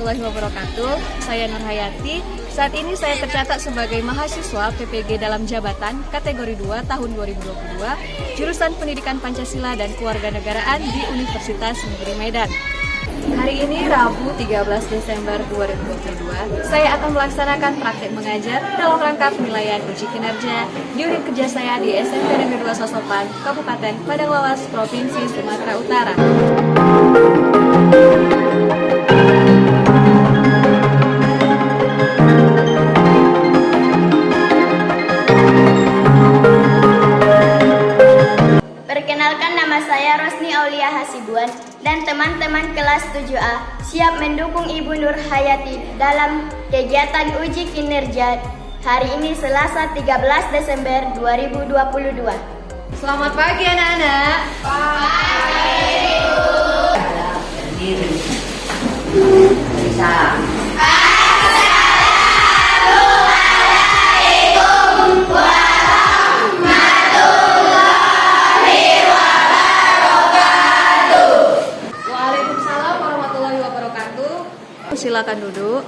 warahmatullahi wabarakatuh. Saya Nur Hayati. Saat ini saya tercatat sebagai mahasiswa PPG dalam jabatan kategori 2 tahun 2022, jurusan Pendidikan Pancasila dan Kewarganegaraan di Universitas Negeri Medan. Hari ini Rabu 13 Desember 2022, saya akan melaksanakan praktek mengajar dalam rangka penilaian uji kinerja di unit kerja saya di SMP Negeri 2 Sosopan, Kabupaten Padang Lawas, Provinsi Sumatera Utara. Perkenalkan, nama saya Rosni Aulia Hasibuan dan teman-teman kelas 7A siap mendukung Ibu Nur Hayati dalam kegiatan uji kinerja hari ini Selasa 13 Desember 2022. Selamat pagi anak-anak. Pagi, Bu. Bisa. Silakan duduk.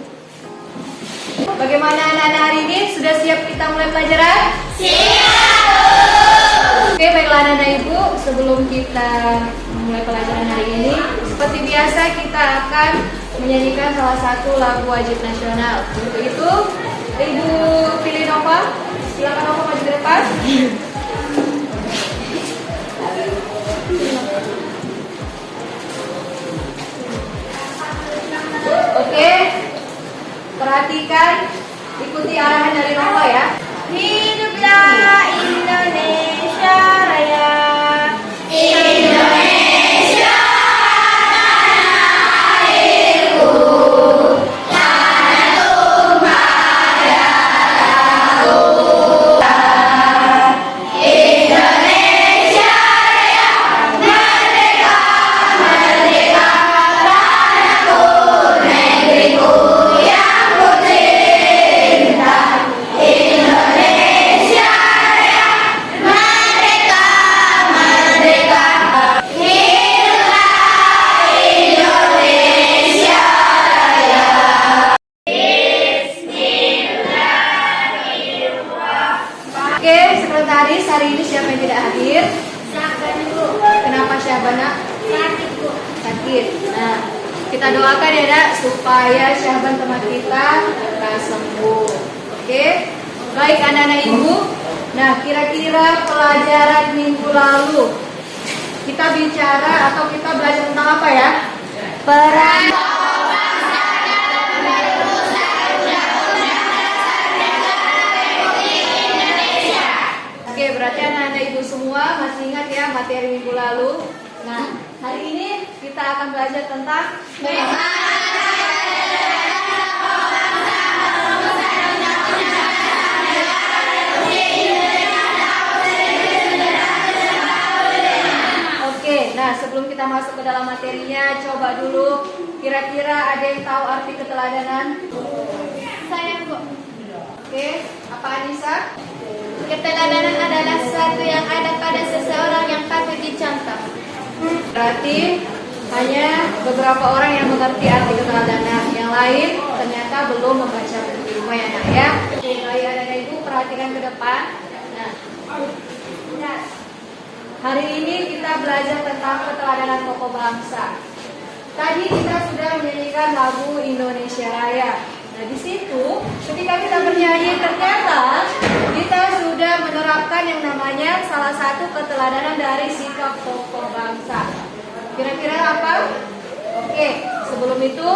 Bagaimana anak-anak hari ini? Sudah siap kita mulai pelajaran? Siap! Oke, baiklah anak-anak Ibu, sebelum kita mulai pelajaran hari ini, seperti biasa kita akan menyanyikan salah satu lagu wajib nasional. Untuk itu, Ibu pilih Nova. Silakan Nova maju ke depan. Oke, perhatikan, ikuti arahan dari Nova ya. Hiduplah Indonesia Raya. Indonesia tanah airku, tanah tumpah darahku. Indonesia Raya, merdeka, merdeka, tanahku, negeriku yang ku cinta. Indonesia Raya, merdeka, merdeka. Hiduplah Indonesia Raya. Oke, sekretaris, hari ini siapa yang tidak hadir? Silakan, Bu. Kenapa Syahbana? Sakit, Bu. Sakit. Nah, kita doakan ya Dak, supaya Syahban teman kita lekas sembuh. Oke, baik anak-anak Ibu. Nah, kira-kira pelajaran minggu lalu kita bicara atau kita belajar tentang apa ya? Peran. Oke, berarti anak-anak Ibu semua masih ingat ya materi minggu lalu. Nah, hari ini kita akan belajar tentang Oke, nah sebelum kita masuk ke dalam materinya, coba dulu kira-kira ada yang tahu arti keteladanan? Saya, Bu. Oke, apa Anissa? Keteladanan adalah sesuatu yang ada pada seseorang yang patut dicontoh. Berarti hanya beberapa orang yang mengerti arti keteladanan, yang lain ternyata belum membaca buku rumah ya nak ya. Oke, baik anak-anak Ibu perhatikan ke depan. Nah, hari ini kita belajar tentang keteladanan tokoh bangsa. Tadi kita sudah menyanyikan lagu Indonesia Raya. Nah, di situ ketika kita bernyanyi ternyata kita sudah menerapkan yang namanya salah satu keteladanan dari sikap tokoh bangsa. Kira-kira apa? Oke, sebelum itu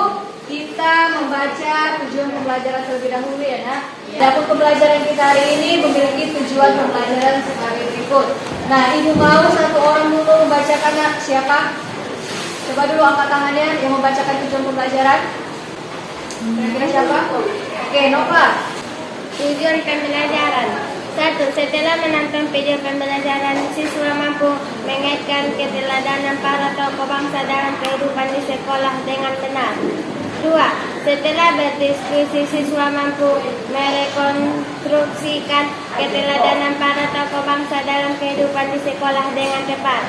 kita membaca tujuan pembelajaran terlebih dahulu ya nak. Dapur pembelajaran kita hari ini memiliki tujuan pembelajaran sebagai berikut. Nah, Ibu mau satu orang dulu membacakan nak. Siapa? Coba dulu angkat tangannya yang membacakan tujuan pembelajaran. Kira-kira siapa? Oke, Nova. Tujuan pembelajaran. 1. Setelah menonton video pembelajaran, siswa mampu mengaitkan keteladanan para tokoh bangsa dalam kehidupan di sekolah dengan benar. 2. Setelah berdiskusi, siswa mampu merekonstruksikan keteladanan para tokoh bangsa dalam kehidupan di sekolah dengan tepat.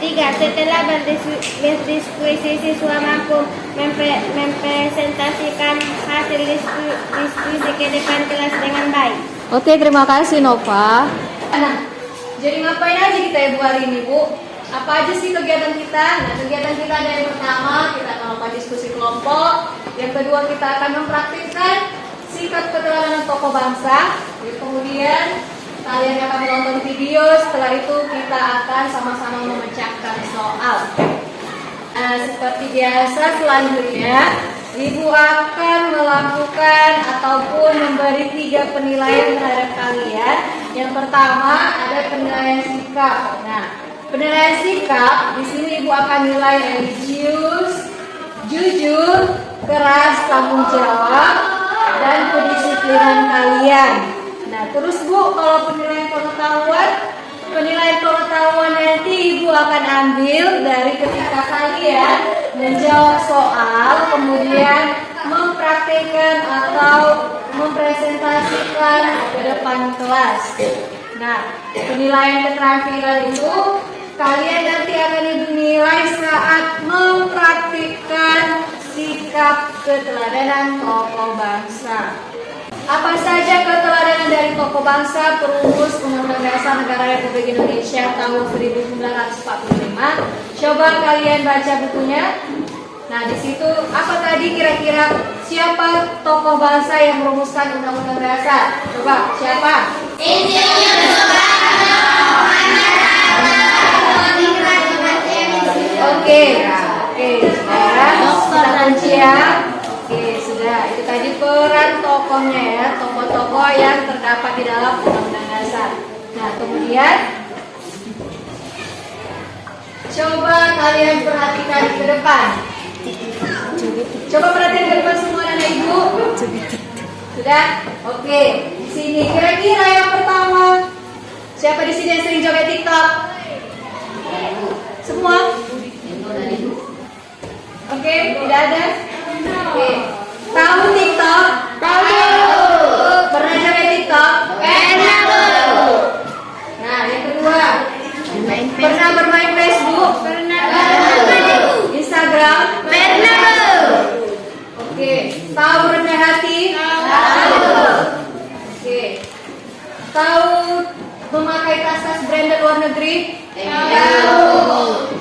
3. Setelah berdiskusi, siswa mampu mempresentasikan hasil diskusi ke depan kelas dengan baik. Oke, terima kasih Nova. Nah, jadi ngapain aja kita ya Bu hari ini Bu? Apa aja sih kegiatan kita? Nah, kegiatan kita ada yang pertama, kita akan melakukan diskusi kelompok. Yang kedua, kita akan mempraktikkan sikap keteladanan tokoh bangsa. Kemudian, kalian akan menonton video. Setelah itu, kita akan sama-sama memecahkan soal. Nah, seperti biasa, selanjutnya Ibu akan melakukan ataupun memberi 3 penilaian terhadap kalian. Yang pertama ada penilaian sikap. Nah, penilaian sikap di sini Ibu akan nilai religius, jujur, keras, tanggung jawab, dan kedisiplinan kalian. Nah, terus Bu, kalau penilaian pengetahuan nanti Ibu akan ambil dari ketika kalian menjawab soal, kemudian mempraktikkan atau mempresentasikan ke depan kelas. Nah, penilaian keterampilan itu kalian nanti akan dinilai saat mempraktikkan sikap keteladanan tokoh bangsa. Apa saja keteladanan dari tokoh bangsa perumus Undang-Undang Dasar Negara Republik Indonesia tahun 1945? Coba kalian baca bukunya. Nah, di situ apa tadi kira-kira siapa tokoh bangsa yang merumuskan Undang-Undang Dasar? Coba, siapa? Oke, sekarang kita kunci ya. Oke, sudah. Itu tadi peran tokohnya ya, tokoh-tokoh yang terdapat di dalam Undang-Undang Dasar. Nah, kemudian coba kalian perhatikan ke depan. Coba perhatikan ke depan semua anak ibu. Sudah? Oke. Di sini kira-kira yang pertama siapa di sini yang sering joget TikTok? Semua? Oke, tidak ada. Oke. Tahu TikTok? Tahu. Pernah joget TikTok? Pernah, Bu. Nah, yang kedua. Pernah bermain Facebook? Pernah. Instagram? Pernah, Bu. Oke. Tahu rendah hati? Tahu. Oke. Tahu memakai tas-tas branded luar negeri? Tahu.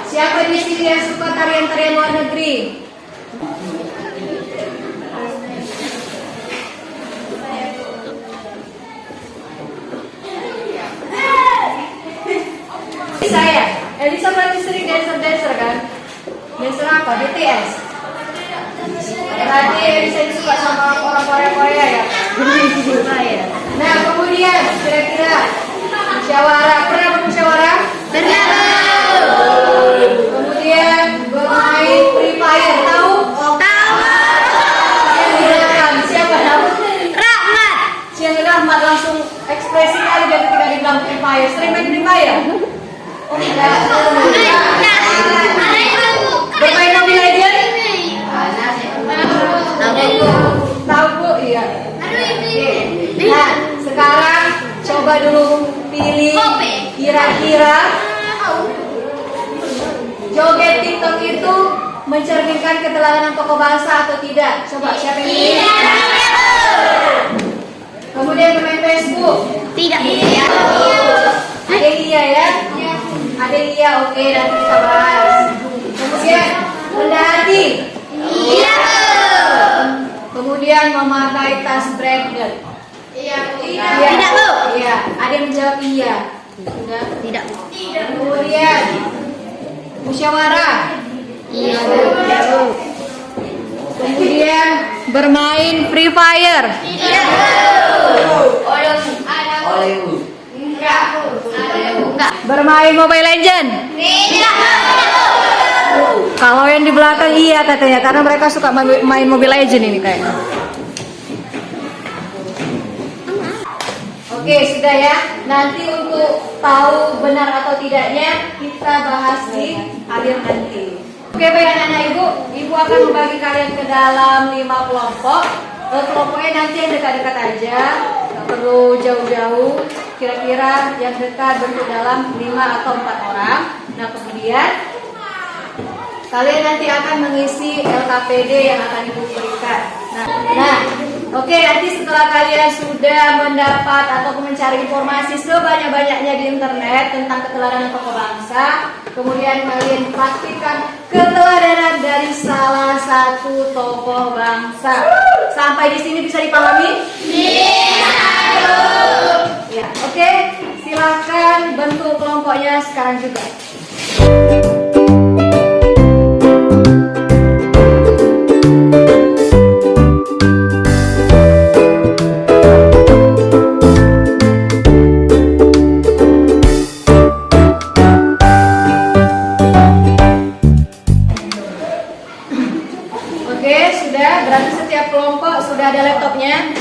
Siapa di sini yang suka tarian-tarian luar negeri? Saya, Elisa berarti sering dancer kan? Dancer apa? BTS. Berarti Elisa suka sama orang Korea ya? Nah, kemudian kira-kira musyawarah, pernah bermusyawarah? Pernah. Kemudian bermain Free Fire, tahu? Tahu. Yang di belakang siapa tahu? Rahmat. Siang Rahmat langsung ekspresi kali dia ketika dibilang Free Fire. Sering main Free Fire? Oh tidak. Bermain Mobile Legends? Tahu Bu? Iya. Nah, sekarang coba dulu pilih kira-kira joget TikTok itu mencerminkan keteladanan tokoh bangsa atau tidak? Coba siapa yang pilih? Kemudian bermain Facebook? Tidak. Ada iya ya? Ada iya, oke, nanti kita bahas. Kemudian rendah hati? Iya. Kemudian memakai tas branded? Iya. Tidak, Bu. Iya. Ada yang menjawab iya? Sudah? Tidak. Kemudian musyawarah? Iya, Bu. Kemudian bermain Free Fire? Iya, Bu. Enggak. Bermain Mobile Legend? Tidak. Kalau yang di belakang iya katanya, karena mereka suka main Mobile Legend ini kayaknya. Oke, sudah ya. Nanti untuk tahu benar atau tidaknya kita bahas di akhir nanti. Oke, baik anak-anak ibu akan membagi kalian ke dalam 5 kelompok. Kelompoknya nanti yang dekat-dekat aja, nggak perlu jauh-jauh. Kira-kira yang dekat bentuk dalam 5 atau 4 orang. Nah, kalian nanti akan mengisi LKPD yang akan Ibu berikan. Nah, oke, nanti setelah kalian sudah mendapat atau mencari informasi sebanyak-banyaknya di internet tentang keteladanan tokoh bangsa, kemudian kalian praktikkan keteladanan dari salah satu tokoh bangsa. Sampai di sini bisa dipahami? Ya, oke. Silakan bentuk kelompoknya sekarang juga. Oke, sudah. Berarti setiap kelompok sudah ada laptopnya?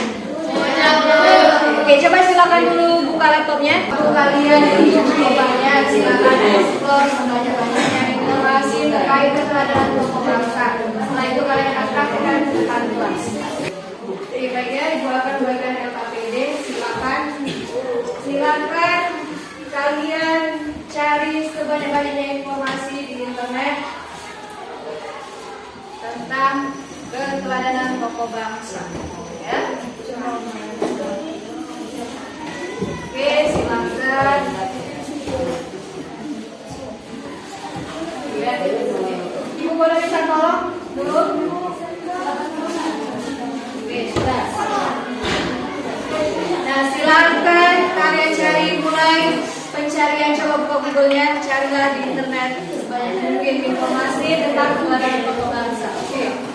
Oke, coba silakan dulu buka laptopnya. Untuk kalian yang cukup banyak, silakan explore sebanyak-banyaknya informasi terkait keteladanan tokoh bangsa. Setelah itu kalian akan praktekkan di depan kelas. Oke, baiknya Ibu akan membagikan LKPD. Silakan kalian cari sebanyak-banyaknya informasi di internet tentang keteladanan tokoh bangsa. Ya. Oke, silakan. Ya, Ibu boleh minta tolong dulu. Oke, sudah. Nah, silakan kalian cari, mulai pencarian, coba buka Google-nya, carilah di internet sebanyak mungkin informasi tentang keteladanan tokoh bangsa. Oke.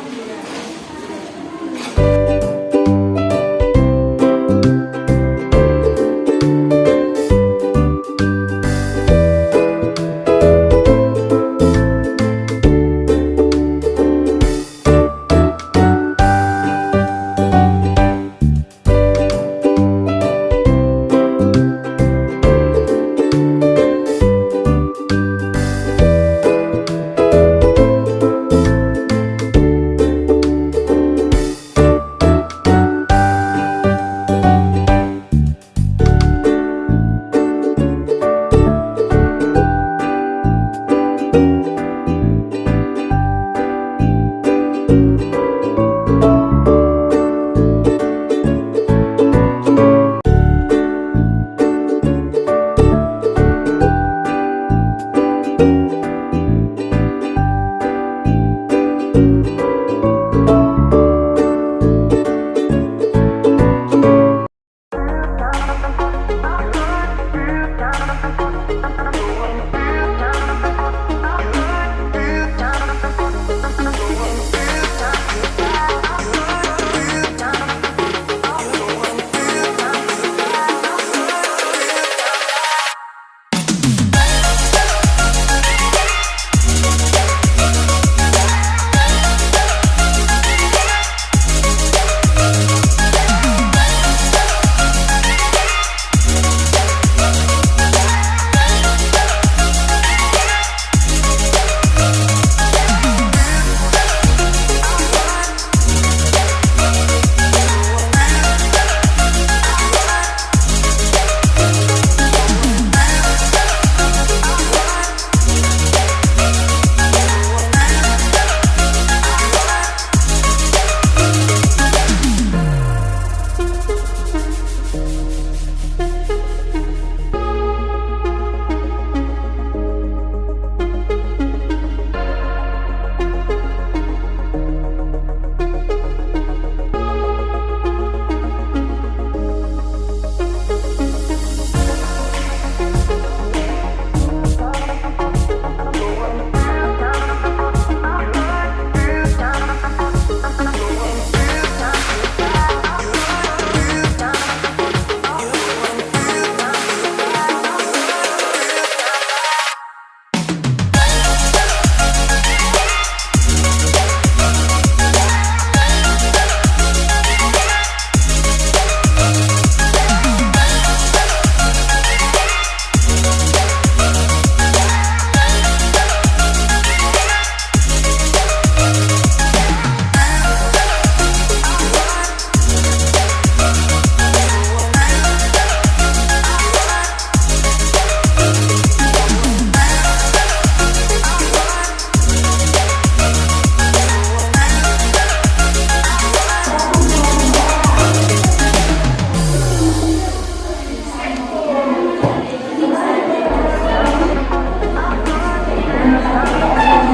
Kalian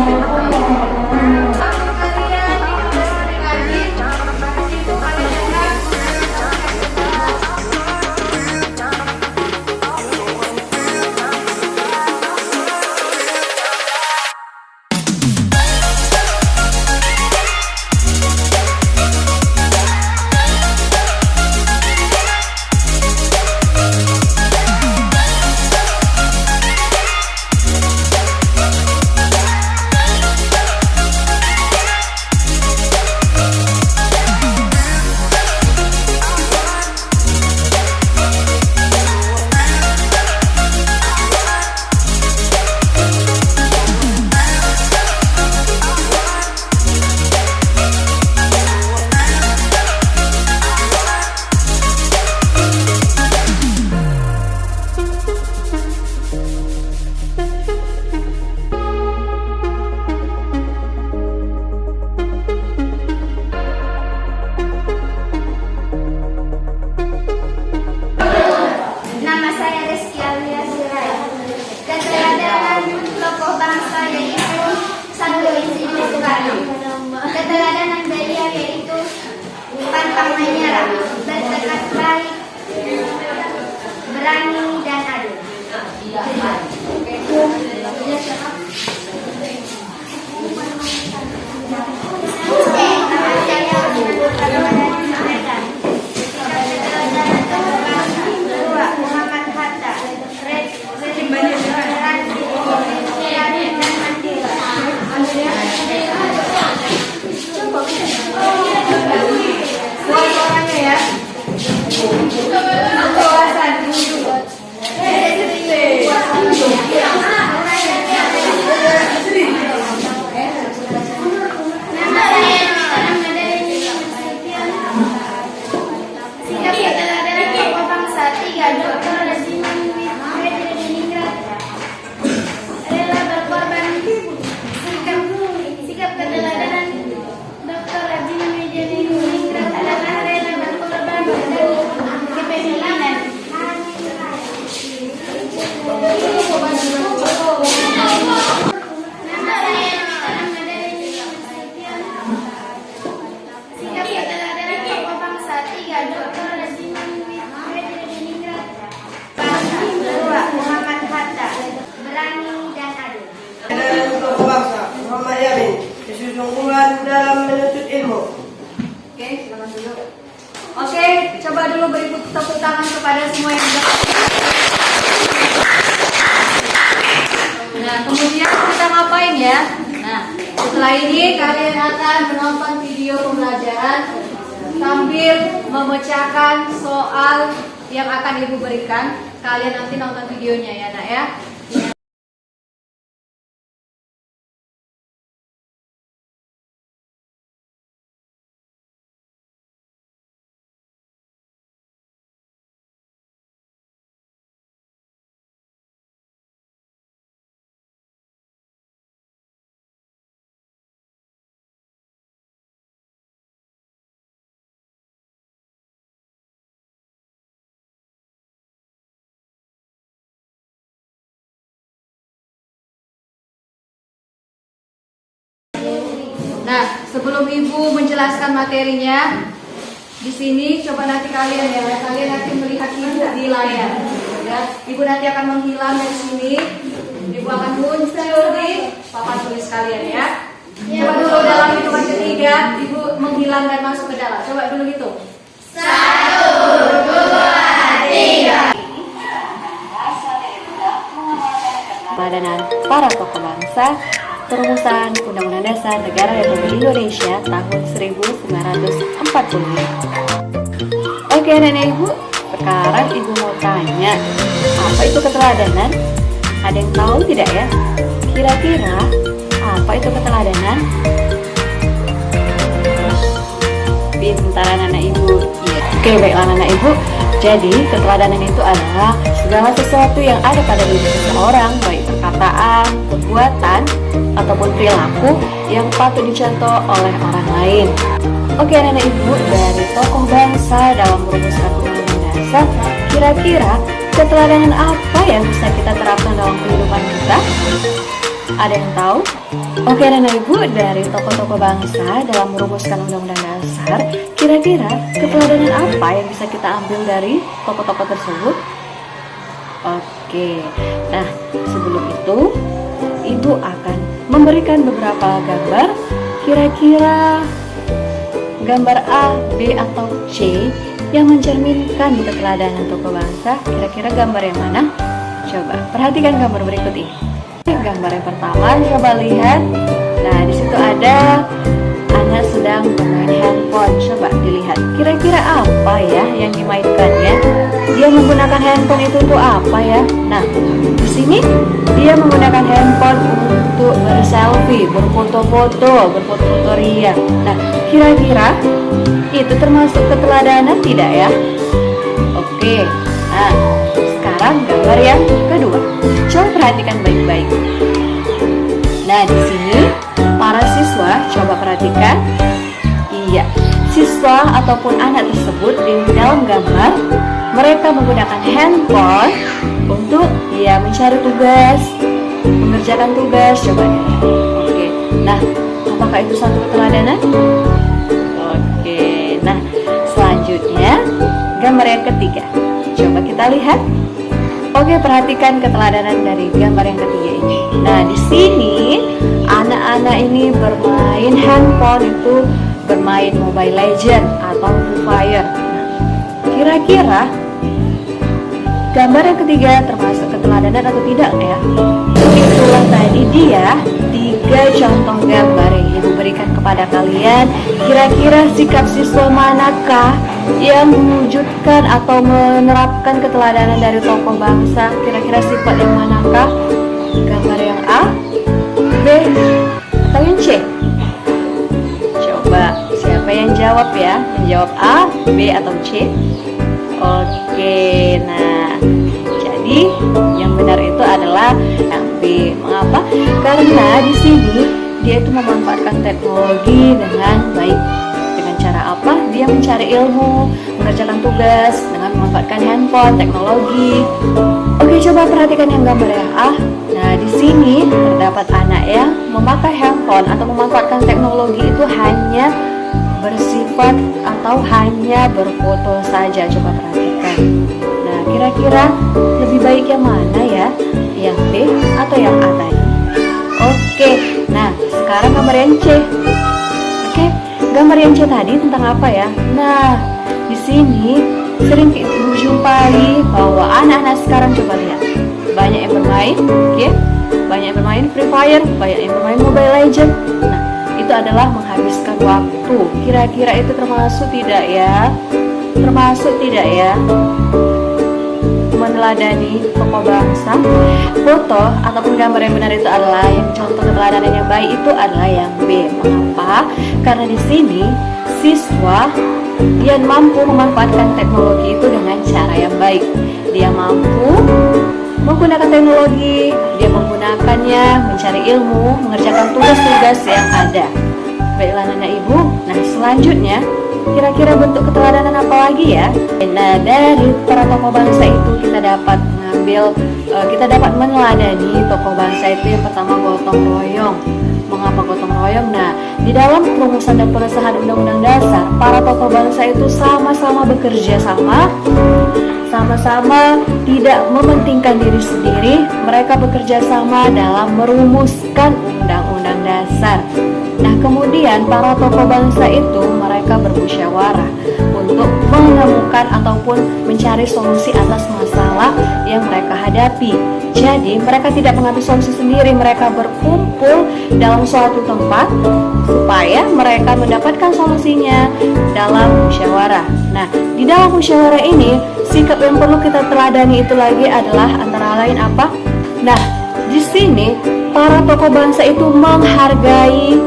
di kelas adik-adik, di situ kalian akan Nama saya Rizky Alia Sirai. Keteladanan tokoh bangsa yaitu Satu Insinyur Soekarno. Keteladanan beliau yaitu pantang menyerah, bertekad baik, berani dan adil. Nama saya Ramadhani Sumedan. Keteladanan tokoh bangsa kedua Muhammad Hatta, toleransi, dan Mandela. suaranya ya. Kewasan dulu. Nama saya Ramadhani Sumedan. Sikap keteladanan tokoh bangsa tiga Dr. Rajimin Diningrat, rela berkorban. Sikap keteladanan Dr. Rajimin Diningrat adalah rela berkorban dan kepemimpinan. Nama saya Ramadhani Sumedan. Sikap keteladanan tokoh bangsa tiga Dr. Rajimin Diningrat, bangsa kedua Muhammad Hatta, berani dan adil. Keteladanan tokoh bangsa Muhammad Yamin, kesungguhan dalam menuntut ilmu. Oke, silakan dulu. Oke, coba dulu beri tepuk tangan kepada semua yang sudah. Nah, kemudian kita ngapain ya? Nah, setelah ini kalian akan menonton video pembelajaran sambil memecahkan soal yang akan ibu berikan. Kalian nanti nonton videonya ya, nak ya. Nah, sebelum ibu menjelaskan materinya, di sini coba nanti kalian nanti melihat ibu di layar. Ya, ibu nanti akan menghilang dari sini. Ibu akan muncul di papan tulis kalian ya. Coba dulu dalam hitungan ketiga, ibu menghilang dan masuk ke dalam. Coba dulu hitung. 1, 2, 3. Keteladanan para tokoh bangsa, Perumusan Undang-Undang Dasar Negara Republik Indonesia tahun 1945. Oke nenek ibu, sekarang ibu mau tanya, apa itu keteladanan? Ada yang tahu tidak ya? Kira-kira apa itu keteladanan? Pintar anak ibu. Iya. Oke, baiklah anak ibu. Jadi keteladanan itu adalah segala sesuatu yang ada pada diri seseorang, baik perkataan, perbuatan, ataupun perilaku yang patut dicontoh oleh orang lain. Oke nenek ibu, dari tokoh bangsa dalam merumuskan undang-undang dasar, kira-kira keteladanan apa yang bisa kita terapkan dalam kehidupan kita? Ada yang tahu? Oke Anak Ibu, dari tokoh-tokoh bangsa dalam merumuskan Undang-Undang Dasar, kira-kira keteladanan apa yang bisa kita ambil dari tokoh-tokoh tersebut? Oke, nah sebelum itu Ibu akan memberikan beberapa gambar. Kira-kira gambar A, B, atau C yang mencerminkan keteladanan tokoh bangsa, kira-kira gambar yang mana? Coba perhatikan gambar berikut ini. Gambar yang pertama, coba lihat. Nah, di situ ada anak sedang bermain handphone. Coba dilihat. Kira-kira apa ya yang dimainkannya? Dia menggunakan handphone itu untuk apa ya? Nah, di sini dia menggunakan handphone untuk berselfie, berfoto-foto, berfoto-foto ria. Nah, kira-kira itu termasuk keteladanan tidak ya? Oke. Nah, sekarang gambar yang kedua. Coba perhatikan baik-baik. Nah, di sini para siswa coba perhatikan. Iya, siswa ataupun anak tersebut di dalam gambar mereka menggunakan handphone untuk mencari tugas, mengerjakan tugas. Coba dilihat. Oke. Nah, apakah itu satu keteladanan? Oke. Nah, selanjutnya gambar yang ketiga. Coba kita lihat. Oke, perhatikan keteladanan dari gambar yang ketiga ini. Nah, di sini anak-anak ini bermain handphone itu bermain Mobile Legend atau Free Fire. Nah, kira-kira gambar yang ketiga termasuk keteladanan atau tidak ya? Itulah tadi dia 3 contoh gambar yang Ibu berikan kepada kalian. Kira-kira sikap siswa manakah yang mewujudkan atau menerapkan keteladanan dari tokoh bangsa? Kira-kira sifat yang manakah? Gambar yang A, B, atau yang C? Coba siapa yang jawab ya? Yang jawab A, B, atau C? Oke, nah jadi yang benar itu adalah yang B. Mengapa? Karena di sini dia itu memanfaatkan teknologi dengan baik. Dengan cara apa? Dia mencari ilmu, mengerjakan tugas dengan memanfaatkan handphone, teknologi. Oke, coba perhatikan yang gambar yang A. Nah, di sini terdapat anak yang memakai handphone atau memanfaatkan teknologi itu hanya bersifat atau hanya berfoto saja. Coba perhatikan. Nah, kira-kira lebih baik yang mana ya? Yang B atau yang A tadi? Oke, nah sekarang gambar yang C. Oke, gambar yang C tadi tentang apa ya? Nah, di sini sering kita jumpai bahwa anak-anak sekarang, coba lihat, banyak yang bermain game, banyak yang bermain Free Fire, banyak yang bermain Mobile Legend. Nah, itu adalah menghabiskan waktu. Kira-kira itu termasuk tidak ya? Termasuk tidak ya? Meneladani tokoh bangsa. Foto ataupun gambar yang benar itu adalah yang contoh keteladanan yang baik itu adalah yang B. Mengapa? Karena di sini siswa dia mampu memanfaatkan teknologi itu dengan cara yang baik. Dia mampu menggunakan teknologi, dia menggunakannya mencari ilmu, mengerjakan tugas-tugas yang ada. Baiklah anak ibu, nah selanjutnya kira-kira bentuk keteladanan apa lagi ya? Nah, dari para tokoh bangsa itu kita dapat meneladani tokoh bangsa itu yang pertama gotong royong. Mengapa gotong royong? Nah, di dalam perumusan dan pengesahan Undang-Undang Dasar, para tokoh bangsa itu sama-sama bekerja sama-sama tidak mementingkan diri sendiri. Mereka bekerja sama dalam merumuskan Undang-Undang Dasar. Nah, kemudian para tokoh bangsa itu mereka bermusyawarah untuk menemukan ataupun mencari solusi atas masalah yang mereka hadapi. Jadi mereka tidak mengambil solusi sendiri, mereka berkumpul dalam suatu tempat supaya mereka mendapatkan solusinya dalam musyawarah. Nah, di dalam musyawarah ini sikap yang perlu kita teladani itu lagi adalah antara lain apa? Nah, di sini para tokoh bangsa itu menghargai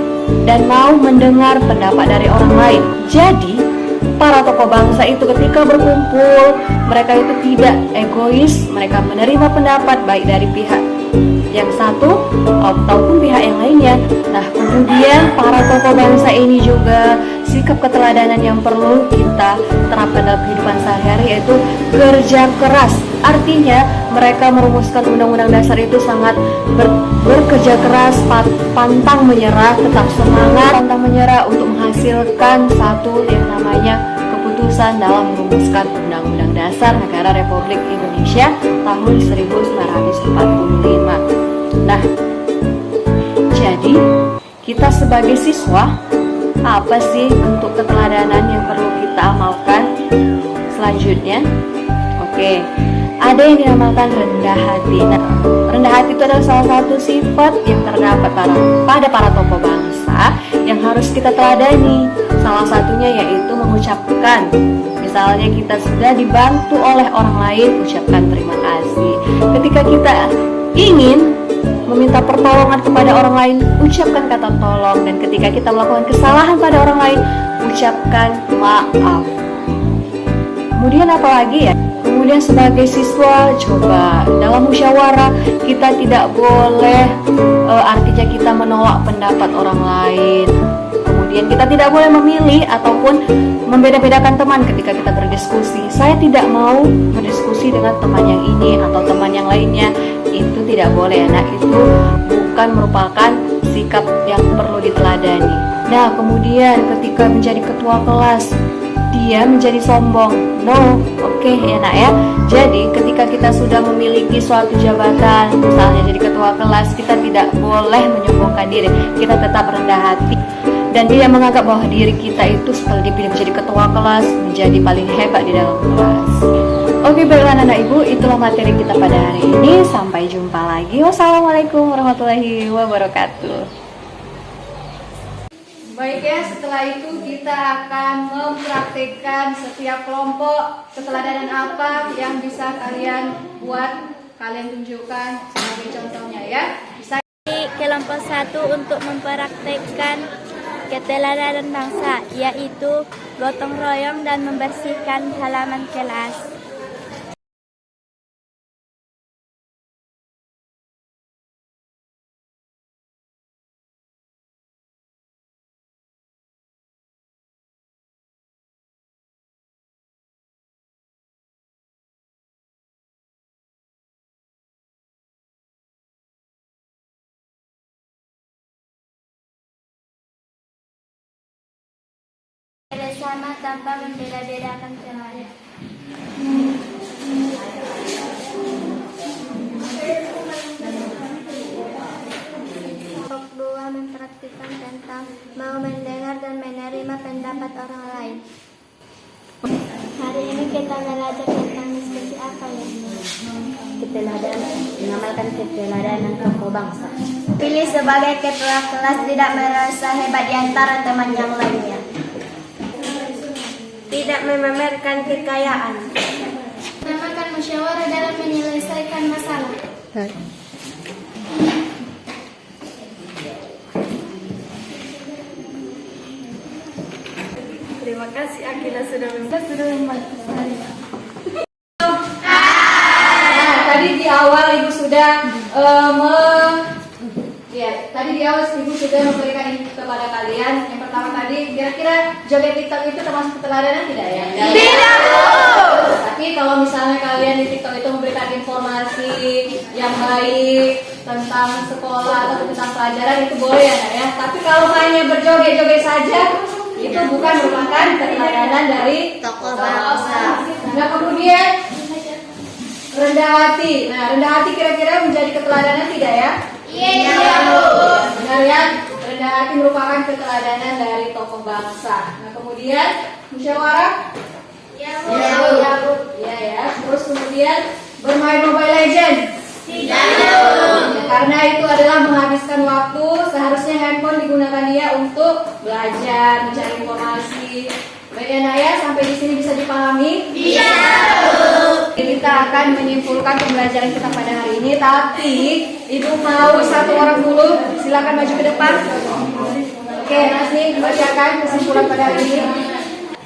dan mau mendengar pendapat dari orang lain. Jadi para tokoh bangsa itu ketika berkumpul, mereka itu tidak egois, mereka menerima pendapat baik dari pihak yang satu ataupun pihak yang lainnya. Nah, kemudian para tokoh bangsa ini juga sikap keteladanan yang perlu kita terapkan dalam kehidupan sehari-hari yaitu kerja keras. Artinya mereka merumuskan undang-undang dasar itu sangat bekerja keras, pantang menyerah, tetap semangat, pantang menyerah untuk menghasilkan satu yang namanya keputusan dalam merumuskan Undang-Undang Dasar Negara Republik Indonesia tahun 1945. Nah, jadi kita sebagai siswa, apa sih bentuk keteladanan yang perlu kita amalkan selanjutnya? Oke, ada yang dinamakan rendah hati. Nah, rendah hati itu adalah salah satu sifat yang terdapat pada para tokoh bangsa yang harus kita teladani. Salah satunya yaitu mengucapkan, misalnya kita sudah dibantu oleh orang lain, ucapkan terima kasih. Ketika kita ingin meminta pertolongan kepada orang lain, ucapkan kata tolong. Dan ketika kita melakukan kesalahan pada orang lain, ucapkan maaf. Kemudian apa lagi ya? Kemudian sebagai siswa, coba dalam musyawarah kita tidak boleh artinya kita menolak pendapat orang lain. Kemudian kita tidak boleh memilih ataupun membeda-bedakan teman ketika kita berdiskusi. Saya tidak mau berdiskusi dengan teman yang ini atau teman yang lainnya. Itu tidak boleh. Nah, itu bukan merupakan sikap yang perlu diteladani. Nah, kemudian ketika menjadi ketua kelas, dia menjadi sombong. No, oke ya nak ya. Jadi ketika kita sudah memiliki suatu jabatan, misalnya jadi ketua kelas, kita tidak boleh menyombongkan diri. Kita tetap rendah hati dan tidak menganggap bahwa diri kita itu setelah dipilih menjadi ketua kelas menjadi paling hebat di dalam kelas. Oke, baiklah anak ibu, itulah materi kita pada hari ini. Sampai jumpa lagi. Wassalamualaikum warahmatullahi wabarakatuh. Baik ya, setelah itu kita akan mempraktikkan setiap kelompok keteladanan apa yang bisa kalian buat, kalian tunjukkan sebagai contohnya ya. Bisa Di kelompok 1 untuk mempraktekkan keteladanan bangsa, yaitu gotong royong dan membersihkan halaman kelas. Bersama tanpa membeda-bedakan kelas. Kelompok 2 mempraktikkan tentang mau mendengar dan menerima pendapat orang lain. Hari ini kita belajar tentang diskusi apa ya? Keteladanan, mengamalkan keteladanan tokoh bangsa. Pilih sebagai ketua kelas, tidak merasa hebat di antara teman yang lainnya. Tidak memamerkan kekayaan. Namakan musyawarah dalam menyelesaikan masalah. Terima kasih Akila sudah membantu saya. tadi di awal ibu sudah tadi di awal ibu sudah memberikan ini kepada kalian. Yang pertama tadi, kira-kira joget TikTok itu termasuk keteladanan tidak ya? Tidak, Bu. Tapi kalau misalnya kalian di TikTok itu memberikan informasi yang baik tentang sekolah atau tentang pelajaran, itu boleh ya, Nak, ya. Tapi kalau hanya berjoget-joget saja, itu bukan merupakan keteladanan dari Tokoh bangsa. Nah, kemudian rendah hati. Nah, rendah hati kira-kira menjadi keteladanan tidak ya? Iya, Bu. Benar ya? Rendah hati merupakan keteladanan dari tokoh bangsa. Nah, kemudian musyawarah? Iya, Bu. Iya ya. Terus kemudian bermain Mobile Legend? Tidak, Bu. Ya, karena itu adalah menghabiskan waktu. Seharusnya handphone digunakan dia untuk belajar, mencari informasi. Baik ya, Naya, sampai di sini bisa dipahami? Iya, Bu. Kita akan menyimpulkan pembelajaran kita pada hari ini, tapi ibu mau satu orang dulu, silakan maju ke depan. Oke, Nasni, bacakan kesimpulan pada hari ini.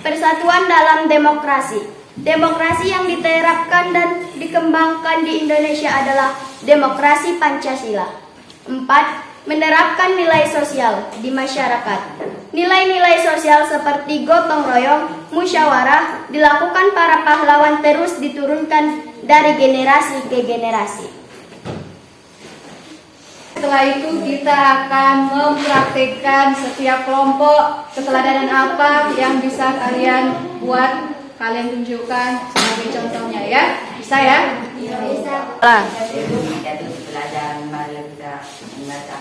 Persatuan dalam demokrasi. Demokrasi yang diterapkan dan dikembangkan di Indonesia adalah demokrasi Pancasila. 4. Menerapkan nilai sosial di masyarakat. Nilai-nilai sosial seperti gotong royong, musyawarah dilakukan para pahlawan terus diturunkan dari generasi ke generasi. Setelah itu kita akan mempraktikkan setiap kelompok keteladanan apa yang bisa kalian buat, kalian tunjukkan sebagai contohnya ya. Bisa ya? Bisa. Lah. Pelajaran mari kita menata